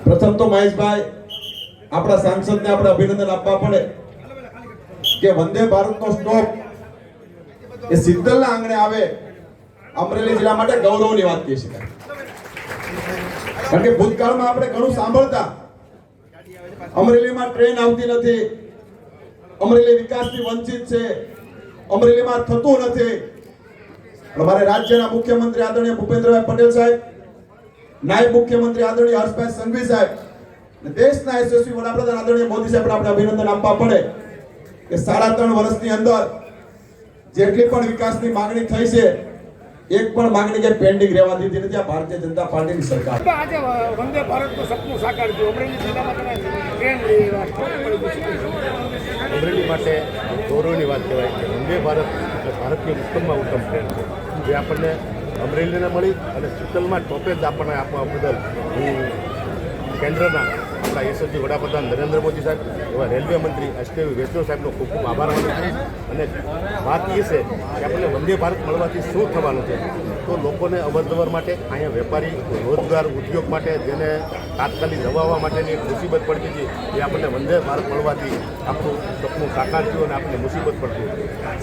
પ્રથમ તો મહેશભાઈ આપણા સાંસદને આપણે અભિનંદન આપવા પડે કે વંદે ભારતનો સ્ટોપ એ સિદ્ધલના આંગણે આવે, અમરેલી જિલ્લા માટે ગૌરવની વાત કહી શકાય. કારણ કે ભૂતકાળમાં આપણે ઘણું સાંભળતા, અમરેલીમાં ટ્રેન આવતી નથી, અમરેલી વિકાસથી વંચિત છે, અમરેલીમાં થતું નથી. અમારે રાજ્યના મુખ્યમંત્રી આદરણીય ભૂપેન્દ્રભાઈ પટેલ સાહેબ, નાયબ મુખ્યમંત્રી આદરણીય હર્ષભાઈ સંઘવી સાહેબ, દેશના યશસ્વી વડાપ્રધાન આદરણીય મોદી સાહેબ આપણે અભિનંદન આપવા પડે કે 3.5 વર્ષની અંદર જેટલી પણ વિકાસની માંગણી થઈ છે, એક પણ માંગણી કે પેન્ડિંગ રહેવા દીધી નથી આ ભારતીય જનતા પાર્ટીની સરકાર. આજે વંદે ભારતનું સપનું સાકાર થયું. અમરેલી જિલ્લામાં તમે ટ્રેન લઈ અમરેલી માટે ગૌરવની વાત કહેવાય કે વંદે ભારત એટલે ભારતની ઉત્તમમાં ઉત્તમ ટ્રેન છે જે આપણને અમરેલીને મળી અને શીતલમાં ટોપે જ આપણને આપવા બદલ હું કેન્દ્રના આપણા યશસ્વી વડાપ્રધાન નરેન્દ્ર મોદી સાહેબ, એવા રેલવે મંત્રી અશ્વિની વૈષ્ણવ સાહેબનો ખૂબ ખૂબ આભાર માનું છું. અને વાત એ છે કે આપણને વંદે ભારત મળવાથી શું થવાનું છે, તો લોકોને અવરજવર માટે, અહીંયા વેપારી રોજગાર ઉદ્યોગ માટે જેને તાત્કાલિક જવા માટેની એક મુસીબત પડતી હતી, એ આપણને વંદે ભારત મળવાથી આપણું સપનું સાકાર થયું અને આપણને મુસીબત પડતી.